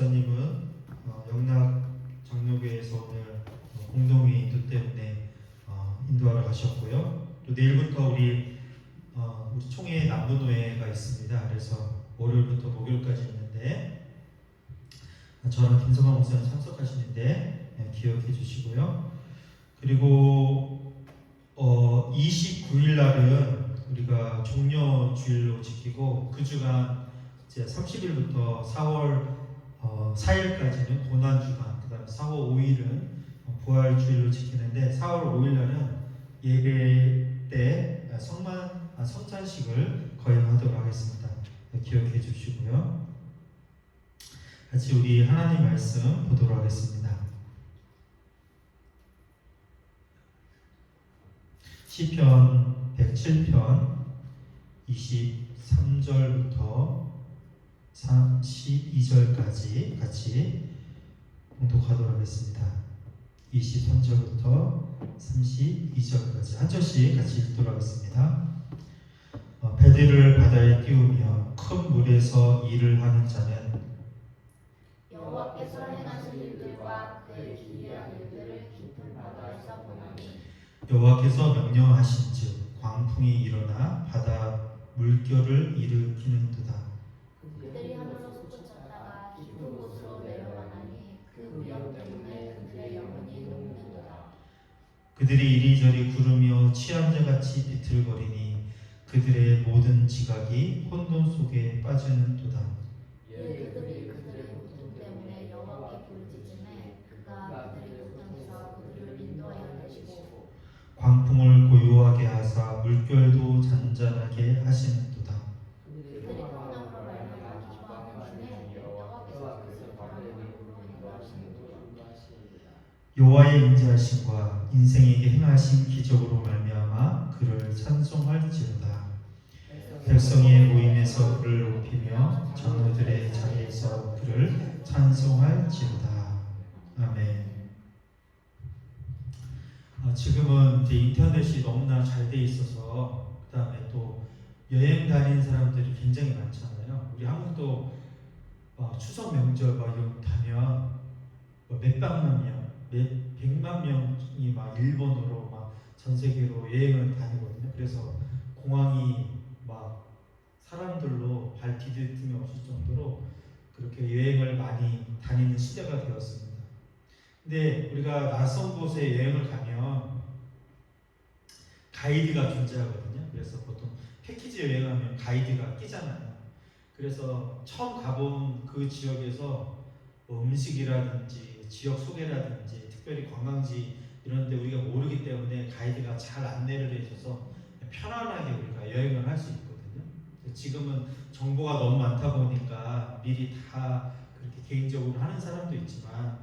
목사님은 영락 장로교회에서 오늘 공동회 인도 때문에 인도하러 가셨고요. 또 내일부터 우리 총회 남부노회가 있습니다. 그래서 월요일부터 목요일까지 있는데 저랑 김성환 목사님 참석하시는데 기억해 주시고요. 그리고 29일 날은 우리가 종려 주일로 지키고 그 주간 이제 30일부터 4월 4일까지는 고난주간, 그 다음에 4월 5일은 부활주일로 지키는데 4월 5일 날은 예배 때 성찬식을 거행하도록 하겠습니다. 기억해 주시고요. 같이 우리 하나님 말씀 보도록 하겠습니다. 시편 107편 23절부터 32절까지 같이 봉독하도록 하겠습니다. 23절부터 32절까지 한 절씩 같이 읽도록 하겠습니다. 배들을 바다에 띄우며 큰 물에서 일을 하는 자는 여호와께서 행하신 일들과 그의 기이한 일들을 깊은 바다에서 보나니 여호와께서 명령하신즉 광풍이 일어나 바다 물결을 일으키는도다. 그들이 하늘로 솟구쳤다가 깊은 곳으로 내려가나니 그 위험 때문에 그들의 영혼이 녹는도다. 그들이 이리저리 구르며 취한 자같이 비틀거리니 그들의 모든 지각이 혼돈 속에 빠지는도다. 그들이 그들의 고통 때문에 여호와께 부르짖음에 그가 그들의 고통에서 그들을 인도하여 내시고 광풍을 고요하게 하사 물결도 잔잔하게 하시는도다. 그들이 평강으로 말미암아 기뻐하는 중에 여호와께서 그것을 바람의 물로 인도하시는도다. 여호와의 인자하심과 인생에게 행하신 기적으로 말미암아 그를 찬송할지어다. 백성의 모임에서 그를 높이며 장로들의 자리에서 그를 찬송할지어다. 아멘. 지금은 이제 인터넷이 너무나 잘 돼 있어서 그 다음에 또 여행 다니는 사람들이 굉장히 많잖아요. 우리 한국도 추석 명절 이런 가면 몇백만 명, 백만 명이 막 일본으로 막 전 세계로 여행을 다니거든요. 그래서 공항이 막 사람들로 발 디딜 틈이 없을 정도로 그렇게 여행을 많이 다니는 시대가 되었습니다. 근데 우리가 낯선 곳에 여행을 가면 가이드가 존재하거든요. 그래서 보통 패키지 여행하면 가이드가 끼잖아요. 그래서 처음 가본 그 지역에서 뭐 음식이라든지 지역 소개라든지 특별히 관광지 이런 데 우리가 모르기 때문에 가이드가 잘 안내를 해줘서 편안하게 우리가 여행을 할 수 있거든요. 지금은 정보가 너무 많다 보니까 미리 다 그렇게 개인적으로 하는 사람도 있지만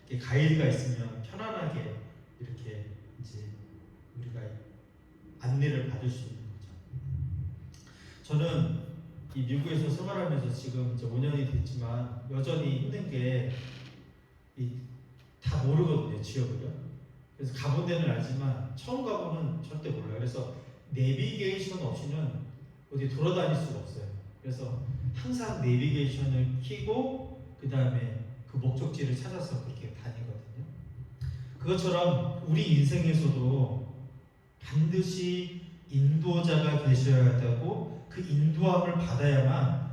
이렇게 가이드가 있으면 편안하게 이렇게 이제 우리가 안내를 받을 수 있는 거죠. 저는 이 미국에서 생활하면서 지금 이제 5년이 됐지만 여전히 힘든 게 다 모르거든요, 지역을요. 그래서 가본 데는 알지만 처음 가보면 절대 몰라요. 그래서 내비게이션 없이는 어디 돌아다닐 수가 없어요. 그래서 항상 내비게이션을 켜고 그 다음에 그 목적지를 찾아서 그렇게 다니거든요. 그것처럼 우리 인생에서도 반드시 인도자가 계셔야 하고 그 인도함을 받아야만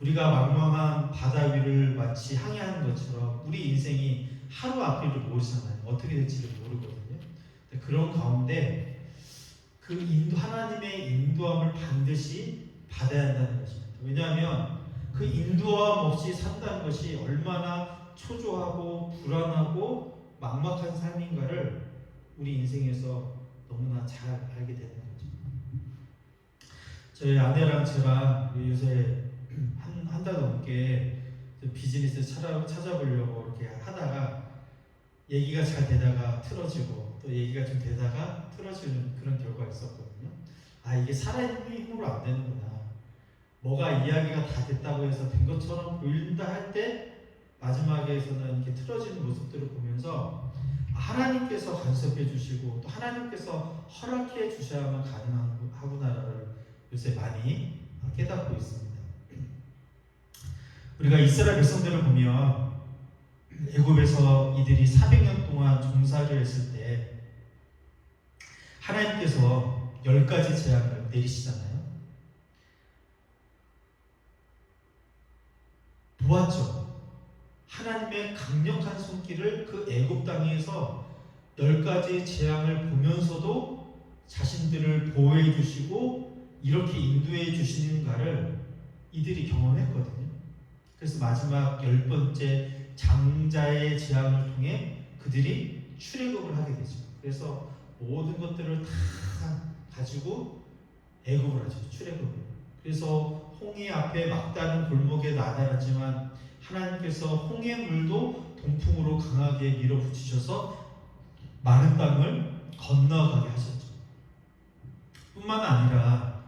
우리가 망망한 바다 위를 마치 항해하는 것처럼 우리 인생이 하루 앞길을 모르잖아요. 어떻게 될지를 모르거든요. 그런 가운데 그 하나님의 인도함을 반드시 받아야 한다는 것입니다. 왜냐하면 그 인도함 없이 산다는 것이 얼마나 초조하고 불안하고 막막한 삶인가를 우리 인생에서 너무나 잘 알게 되는 거죠. 저희 아내랑 제가 요새 한 달 넘게 비즈니스 찾아보려고 이렇게 하다가 얘기가 잘 되다가 틀어지고 또 얘기가 좀 되다가 틀어지는 그런 결과가 있었거든요. 이게 살아있는 힘으로 안 되는구나. 뭐가 이야기가 다 됐다고 해서 된 것처럼 보인다 할 때 마지막에서는 이렇게 틀어지는 모습들을 보면서 하나님께서 간섭해 주시고 또 하나님께서 허락해 주셔야만 가능하구나를 요새 많이 깨닫고 있습니다. 우리가 이스라엘 백성들을 보면 애굽에서 이들이 400년 동안 종살이를 했을 때 하나님께서 10가지 재앙을 내리시잖아요. 보았죠. 하나님의 강력한 손길을 그 애굽 땅에서 10가지 재앙을 보면서도 자신들을 보호해 주시고 이렇게 인도해 주시는가를 이들이 경험했거든요. 그래서 마지막 10번째 장자의 재앙을 통해 그들이 출애굽을 하게 되죠. 그래서 모든 것들을 다 가지고 애굽을 하죠. 출애굽을. 그래서 홍해 앞에 막다른 골목에 나다랐지만 하나님께서 홍해 물도 동풍으로 강하게 밀어붙이셔서 마른 땅을 건너가게 하셨죠. 뿐만 아니라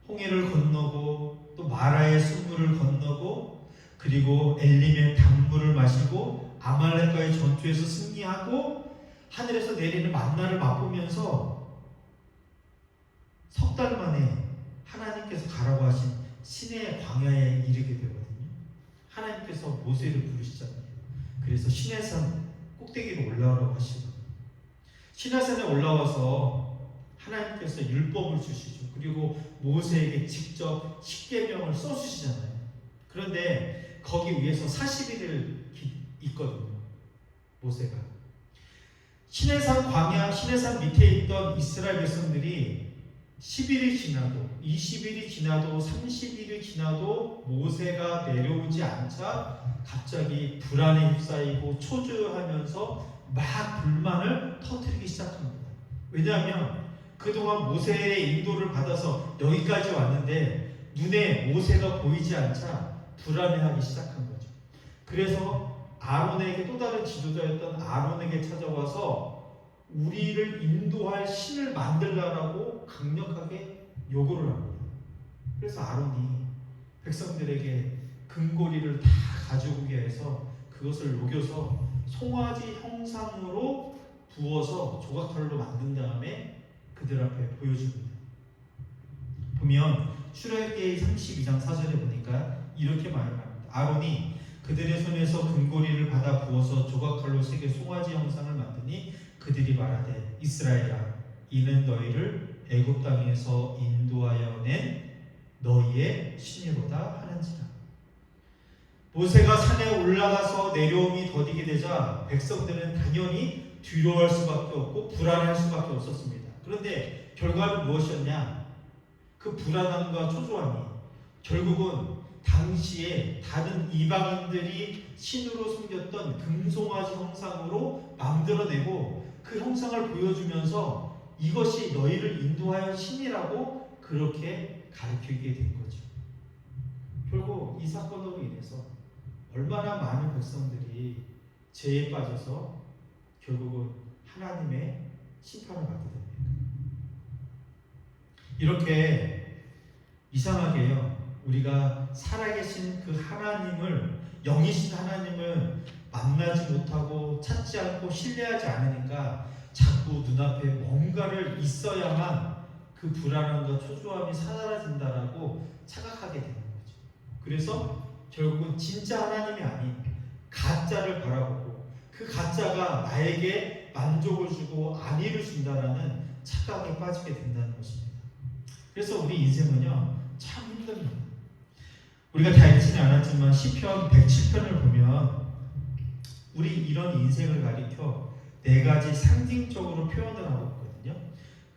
홍해를 건너고 또 마라의 숲물을 건너고 그리고 엘림의 단물을 마시고 아말렉과의 전투에서 승리하고 하늘에서 내리는 만나를 맛보면서 석 달 만에 하나님께서 가라고 하신 시내 광야에 이르게 되거든요. 하나님께서 모세를 부르시잖아요. 그래서 시내산 꼭대기로 올라오라고 하시고 시내산에 올라와서 하나님께서 율법을 주시죠. 그리고 모세에게 직접 십계명을 써주시잖아요. 그런데 거기 위에서 40일을 있거든요. 모세가 시내산 광야, 시내산 밑에 있던 이스라엘 백성들이 10일이 지나도 20일이 지나도 30일이 지나도 모세가 내려오지 않자 갑자기 불안에 휩싸이고 초조해하면서 막 불만을 터뜨리기 시작합니다. 왜냐하면 그동안 모세의 인도를 받아서 여기까지 왔는데 눈에 모세가 보이지 않자 불안해하기 시작한 거죠. 그래서 아론에게 또 다른 지도자였던 아론에게 찾아와서 우리를 인도할 신을 만들라고 강력하게 요구를 합니다. 그래서 아론이 백성들에게 금고리를 다 가지고 오게 해서 그것을 녹여서 송아지 형상으로 부어서 조각칼로 만든 다음에 그들 앞에 보여줍니다. 보면 출애굽기 32장 4절에 보니까 이렇게 말합니다. 아론이 그들의 손에서 금고리를 받아 부어서 조각칼로 새겨 송아지 형상을 만드니 그들이 말하되 이스라엘아 이는 너희를 애굽 땅에서 인도하여 낸 너희의 신이로다 하는지라. 모세가 산에 올라가서 내려옴이 더디게 되자 백성들은 당연히 두려워할 수밖에 없고 불안할 수밖에 없었습니다. 그런데 결과는 무엇이었냐? 그 불안함과 초조함이 결국은 당시에 다른 이방인들이 신으로 섬겼던 금송아지 형상으로 만들어내고 그 형상을 보여주면서 이것이 너희를 인도하여 신이라고 그렇게 가르치게 된 거죠. 결국 이 사건으로 인해서 얼마나 많은 백성들이 죄에 빠져서 결국은 하나님의 심판을 받게 됩니다. 이렇게 이상하게요. 우리가 살아계신 그 하나님을 영이신 하나님을 만나지 못하고 찾지 않고 신뢰하지 않으니까 자꾸 눈앞에 뭔가를 있어야만 그 불안함과 초조함이 사라진다라고 착각하게 되는 거죠. 그래서 결국은 진짜 하나님이 아닌 가짜를 바라보고 그 가짜가 나에게 만족을 주고 안위를 준다라는 착각에 빠지게 된다는 것입니다. 그래서 우리 인생은요 참 힘듭니다. 우리가 다 읽지는 않았지만 시편 107편을 보면 우리 이런 인생을 가리켜 4가지 상징적으로 표현을 하고 있거든요.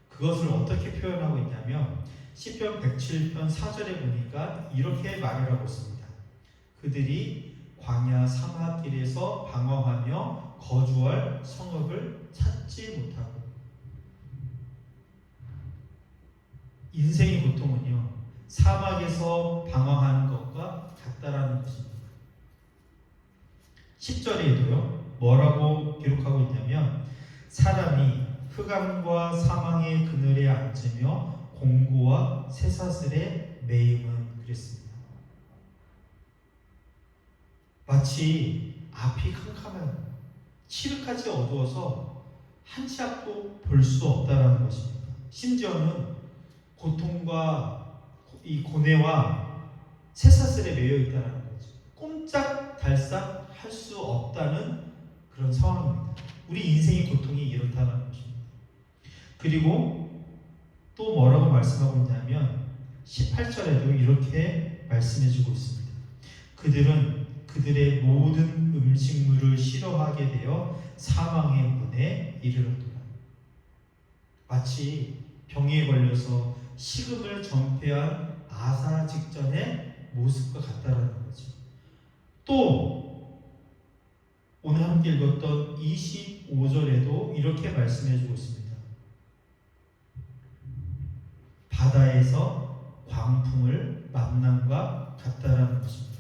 그것을 어떻게 표현하고 있냐면 시편 107편 4절에 보니까 이렇게 말을 하고 있습니다. 그들이 광야 사막길에서 방황하며 거주할 성읍을 찾지 못하고. 인생의 고통은요 사막에서 방황하는 것과 같다라는 것입니다. 10절에도요 뭐라고 기록하고 있냐면 사람이 흑암과 사망의 그늘에 앉으며 공고와 쇠사슬에 매임은 그랬습니다. 마치 앞이 캄캄한 칠흑하지 어두워서 한 치 앞도 볼 수 없다라는 것입니다. 심지어는 고통과 이 고뇌와 쇠사슬에 매여 있다는 거죠. 발싹 할 수 없다는 그런 상황입니다. 우리 인생의 고통이 이렇다는 것입니다. 그리고 또 뭐라고 말씀하고 있냐면 18절에도 이렇게 말씀해주고 있습니다. 그들은 그들의 모든 음식물을 싫어하게 되어 사망의 문에 이르렀더라. 마치 병에 걸려서 식음을 전폐한 아사 직전의 모습과 같다라는 거죠. 또 오늘 함께 읽었던 25절에도 이렇게 말씀해주고 있습니다. 바다에서 광풍을 만남과 같다라는 것입니다.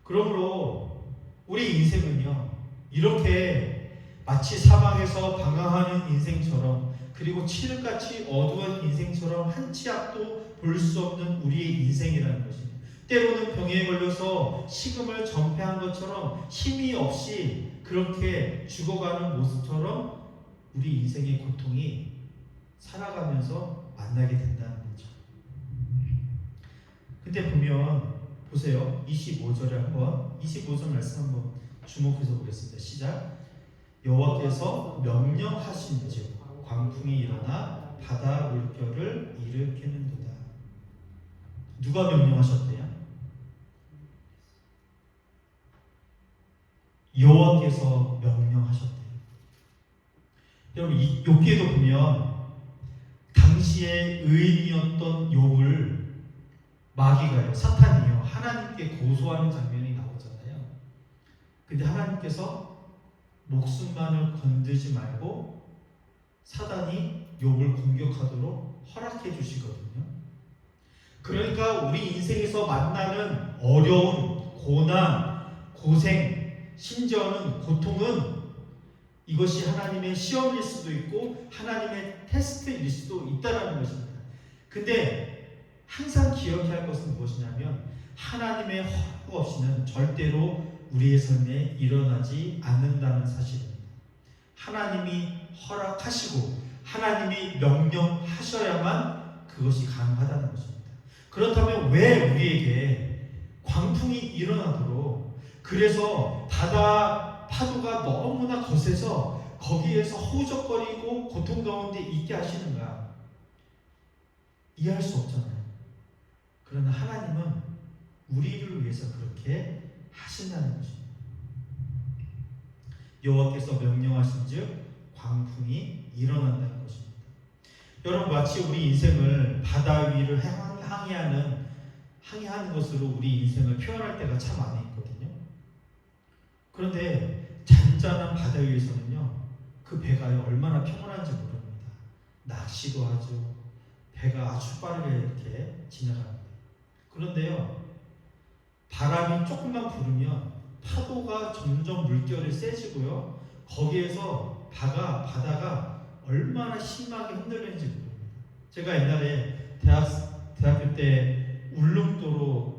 그러므로 우리 인생은요, 이렇게 마치 사막에서 방황하는 인생처럼, 그리고 칠흑같이 어두운 인생처럼 한 치 앞도 볼 수 없는 우리의 인생이라는 것입니다. 때로는 병에 걸려서 식음을 전폐한 것처럼 힘이 없이 그렇게 죽어가는 모습처럼 우리 인생의 고통이 살아가면서 만나게 된다는 거죠. 근데 보면 보세요. 25절에 한번 25절 말씀 한번 주목해서 보겠습니다. 시작. 여호와께서 명령하신즉 광풍이 일어나 바다 물결을 일으키는도다. 누가 명령하셨대요? 여호와께서 명령하셨대요. 여러분 욥기에도 보면 당시에 의인이었던 욥을 마귀가요, 사탄이요, 하나님께 고소하는 장면이 나오잖아요. 근데 하나님께서 목숨만을 건들지 말고 사단이 욥을 공격하도록 허락해 주시거든요. 그러니까 우리 인생에서 만나는 어려움, 고난, 고생, 심지어는 고통은 이것이 하나님의 시험일 수도 있고 하나님의 테스트일 수도 있다는 것입니다. 근데 항상 기억해야 할 것은 무엇이냐면 하나님의 허락 없이는 절대로 우리의 삶에 일어나지 않는다는 사실입니다. 하나님이 허락하시고 하나님이 명령하셔야만 그것이 가능하다는 것입니다. 그렇다면 왜 우리에게 광풍이 일어나도록, 그래서 바다 파도가 너무나 거세서 거기에서 허우적거리고 고통 가운데 있게 하시는가? 이해할 수 없잖아요. 그러나 하나님은 우리를 위해서 그렇게 하신다는 것입니다. 여호와께서 명령하신즉 광풍이 일어난다는 것입니다. 여러분 마치 우리 인생을 바다 위를 항해하는 것으로 우리 인생을 표현할 때가 참 많이 있거든요. 그런데 잔잔한 바다 위에서는요, 그 배가 얼마나 평온한지 모릅니다. 낚시도 하죠. 배가 아주 빠르게 이렇게 지나갑니다. 그런데요, 바람이 조금만 부르면 파도가 점점 물결이 세지고요, 거기에서 바다가 얼마나 심하게 흔들리는지 모릅니다. 제가 옛날에 대학교 때 울릉도로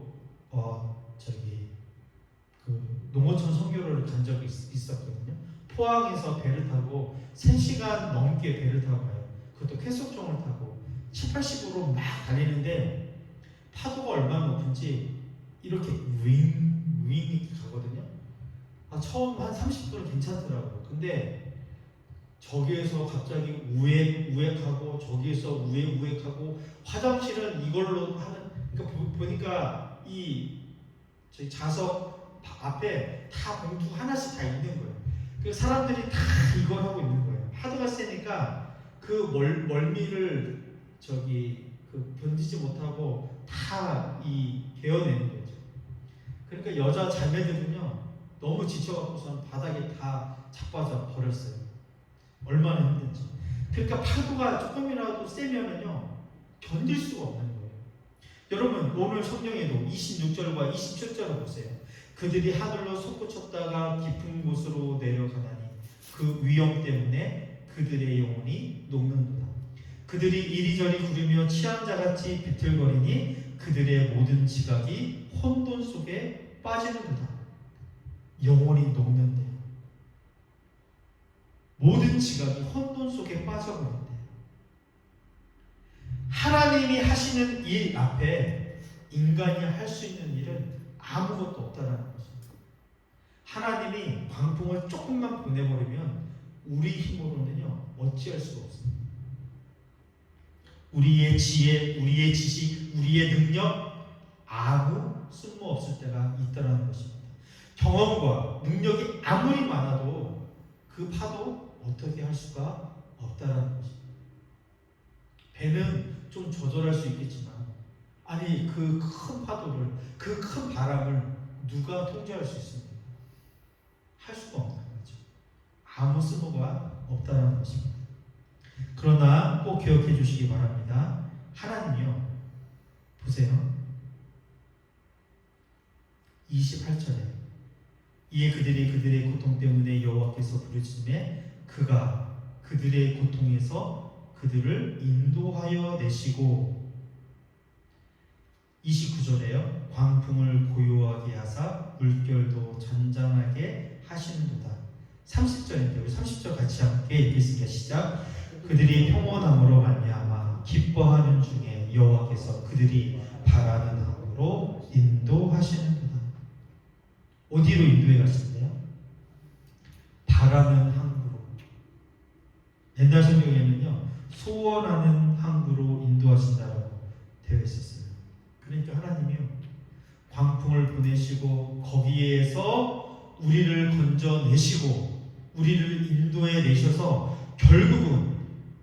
농어촌 선교를 간 적이 있었거든요. 포항에서 배를 타고 3시간 넘게 배를 타고 가요. 그것도 쾌속종을 타고 70, 80으로 막 달리는데 파도가 얼마나 높은지 이렇게 윙 이렇게 가거든요. 처음 한 30분은 괜찮더라고요. 근데 저기에서 갑자기 우액하고 저기에서 우액하고 화장실은 이걸로 하는, 그러니까 보니까 저희 좌석 앞에 다 봉투 하나씩 다 있는 거예요. 그 사람들이 다 이걸 하고 있는 거예요. 파도가 세니까 그 멀미를 견디지 못하고 다 베어내는 거죠. 그러니까 여자 자매들은요, 너무 지쳐갖고선 바닥에 다 자빠져 버렸어요. 얼마나 힘든지. 그러니까 파도가 조금이라도 세면은요, 견딜 수가 없는 거예요. 여러분 오늘 성경에도 26절과 27절을 보세요. 그들이 하늘로 솟구쳤다가 깊은 곳으로 내려가다니 그 위험 때문에 그들의 영혼이 녹는도다. 그들이 이리저리 구르며 취한 자같이 비틀거리니 그들의 모든 지각이 혼돈 속에 빠지는도다. 영혼이 녹는데 모든 지각이 혼돈 속에 빠져버린대. 하나님이 하시는 일 앞에 인간이 할 수 있는 일은 아무 하나님이 광풍을 조금만 보내버리면 우리 힘으로는요 어찌할 수가 없습니다. 우리의 지혜, 우리의 지식, 우리의 능력 아무 쓸모없을 때가 있다는 것입니다. 경험과 능력이 아무리 많아도 그 파도 어떻게 할 수가 없다는 것입니다. 배는 좀 조절할 수 있겠지만 아니 그 큰 파도를, 그 큰 바람을 누가 통제할 수 있습니까? 할 수가 없는 거죠. 아무 쓸모가 없다는 것입니다. 그러나 꼭 기억해 주시기 바랍니다. 하나님이요, 보세요. 28절에 이에 그들이 그들의 고통 때문에 여호와께서 부르짖음에 그가 그들의 고통에서 그들을 인도하여 내시고, 29절에요 광풍을 고요하게 하사 물결도 잔잔하게 하시는도다. 30절인데 우리 30절 같이 함께 읽겠습니다. 시작. 그들이 평온함으로 말미암아 기뻐하는 중에 여호와께서 그들이 바라는 항으로 인도하시는도다. 어디로 인도해 가신대요? 바라는 항구로. 옛날 성경에는요 소원하는 항구로 인도하신다라고 되어 있었어요. 그러니까 하나님이요 광풍을 보내시고 거기에서 우리를 건져내시고 우리를 인도해 내셔서 결국은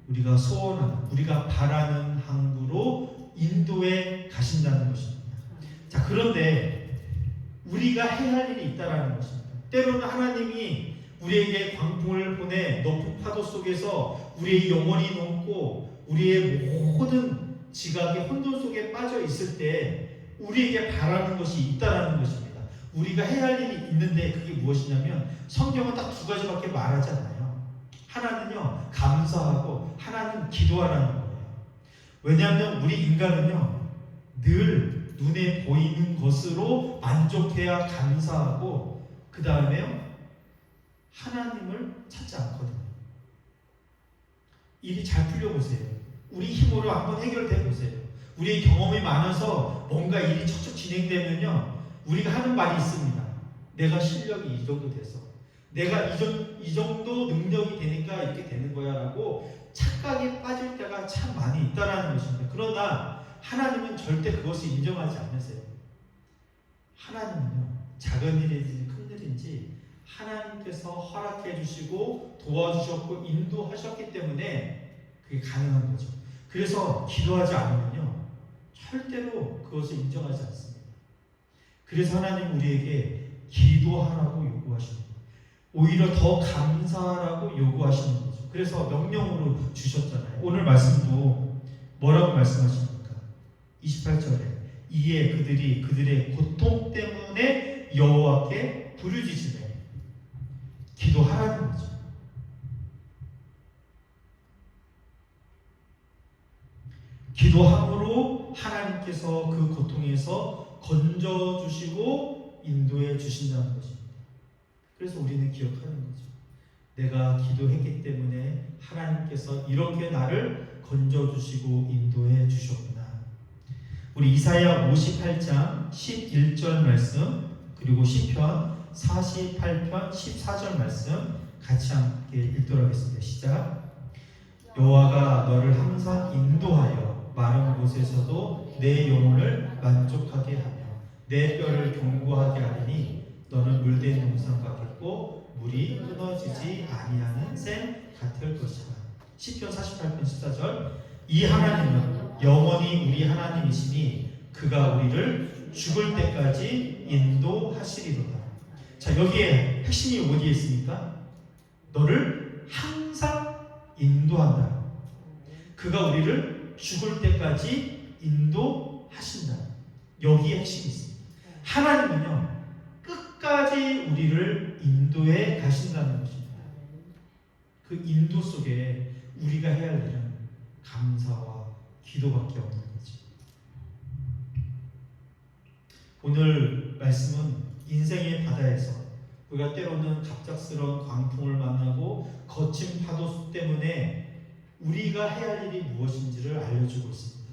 우리가 소원하는, 우리가 바라는 항구로 인도해 가신다는 것입니다. 자, 그런데 우리가 해야 할 일이 있다라는 것입니다. 때로는 하나님이 우리에게 광풍을 보내 높은 파도 속에서 우리의 영혼이 녹고 우리의 모든 지각의 혼돈 속에 빠져 있을 때 우리에게 바라는 것이 있다라는 것입니다. 우리가 해야 할 일이 있는데 그게 무엇이냐면 성경은 딱 두 가지밖에 말하지 않아요. 하나는요 감사하고 하나는 기도하라는 거예요. 왜냐하면 우리 인간은요 늘 눈에 보이는 것으로 만족해야 감사하고 그 다음에요 하나님을 찾지 않거든요. 일이 잘 풀려보세요. 우리 힘으로 한번 해결돼 보세요. 우리의 경험이 많아서 뭔가 일이 척척 진행되면요 우리가 하는 말이 있습니다. 내가 실력이 이 정도 돼서 내가 이 정도 능력이 되니까 이렇게 되는 거야 라고 착각에 빠질 때가 참 많이 있다라는 것입니다. 그러나 하나님은 절대 그것을 인정하지 않으세요. 하나님은요 작은 일인지 큰 일인지 하나님께서 허락해 주시고 도와주셨고 인도하셨기 때문에 그게 가능한 거죠. 그래서 기도하지 않으면요 절대로 그것을 인정하지 않습니다. 그래서 하나님 우리에게 기도하라고 요구하십니다. 오히려 더 감사하라고 요구하시는 거죠. 그래서 명령으로 주셨잖아요. 오늘 말씀도 뭐라고 말씀하십니까? 28절에 이에 그들이 그들의 고통 때문에 여호와께 부르짖으며 기도하라는 거죠. 기도함으로 하나님께서 그 고통에서 건져주시고 인도해 주신다는 것입니다. 그래서 우리는 기억하는 거죠. 내가 기도했기 때문에 하나님께서 이렇게 나를 건져주시고 인도해 주셨구나. 우리 이사야 58장 11절 말씀 그리고 시편 48편 14절 말씀 같이 함께 읽도록 하겠습니다. 시작. 여호와가 너를 항상 인도하여 마른 곳에서도 내 영혼을 만족하게 하며 내 뼈를 견고하게 하리니 너는 물된 동산 같겠고 물이 끊어지지 아니하는 샘 같을 것이다. 시편 48편 14절 이 하나님은 영원히 우리 하나님이시니 그가 우리를 죽을 때까지 인도하시리로다. 자, 여기에 핵심이 어디에 있습니까? 너를 항상 인도한다. 그가 우리를 죽을 때까지 인도하신다. 여기에 핵심이 있습니다. 하나님은요 끝까지 우리를 인도해 가신다는 것입니다. 그 인도 속에 우리가 해야 할 일은 감사와 기도밖에 없는 거지. 오늘 말씀은 인생의 바다에서 우리가 때로는 갑작스러운 광풍을 만나고 거친 파도 때문에 우리가 해야 할 일이 무엇인지를 알려주고 있습니다.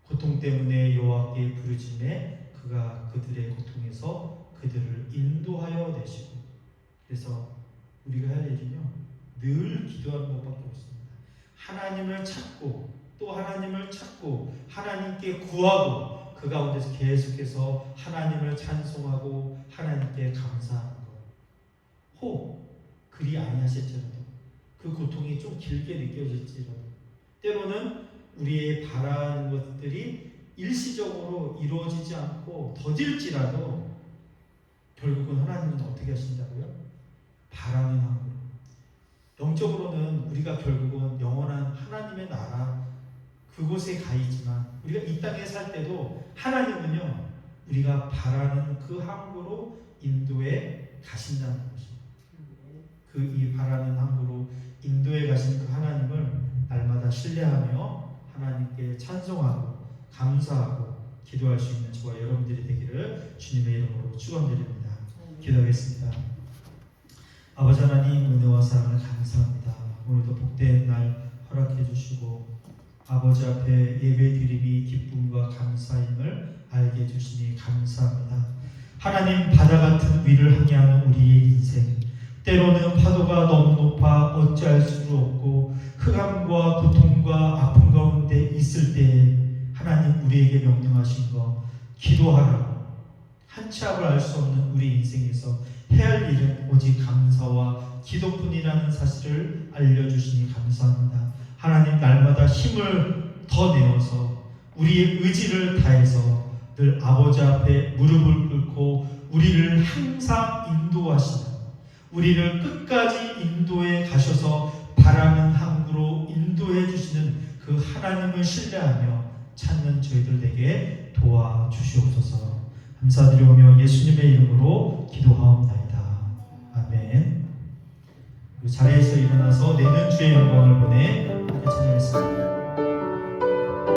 고통 때문에 여호와께 부르짖음에 그가 그들의 고통에서 그들을 인도하여 내시고. 그래서 우리가 할 일은요, 늘 기도하는 것밖에 없습니다. 하나님을 찾고 또 하나님을 찾고 하나님께 구하고 그 가운데서 계속해서 하나님을 찬송하고 하나님께 감사하는 것. 혹 그리 아니하실지라도 그 고통이 좀 길게 느껴질지라도 때로는 우리의 바라는 것들이 일시적으로 이루어지지 않고 더딜지라도 결국은 하나님은 어떻게 하신다고요? 바라는 마음으로. 영적으로는 우리가 결국은 영원한 하나님의 나라 그곳에 가 있지만 우리가 이 땅에 살 때도 하나님은요, 우리가 바라는 그 항구로 인도에 가신다는 것입니다. 그 이 바라는 항구로 인도에 가신 그 하나님을 날마다 신뢰하며 하나님께 찬송하고 감사하고 기도할 수 있는 저와 여러분들이 되기를 주님의 이름으로 축원드립니다. 기도하겠습니다. 아버지 하나님, 은혜와 사랑을 감사합니다. 오늘도 복된 날 허락해 주시고 아버지 앞에 예배 드림이 기쁨과 감사임을 알게 해주시니 감사합니다. 하나님, 바다 같은 위를 항해하는 우리의 인생, 때로는 파도가 너무 높아 어찌할 수도 없고 흑암과 고통과 아픔 가운데 있을 때에 하나님 우리에게 명령하신 거 기도하라고. 한 치 앞을 알 수 없는 우리 인생에서 해야 할 일은 오직 감사와 기도뿐이라는 사실을 알려주시니 감사합니다. 하나님, 날마다 힘을 더 내어서 우리의 의지를 다해서 늘 아버지 앞에 무릎을 꿇고 우리를 항상 인도하시는, 우리를 끝까지 인도해 가셔서 바라는 항구로 인도해 주시는 그 하나님을 신뢰하며 찾는 저희들 되게 도와주시옵소서. 감사드리오며 예수님의 이름으로 기도하옵나이다. 아멘. 그 자리에서 일어나서 내는 주의 영광을 보내 함께 찬양했습니다.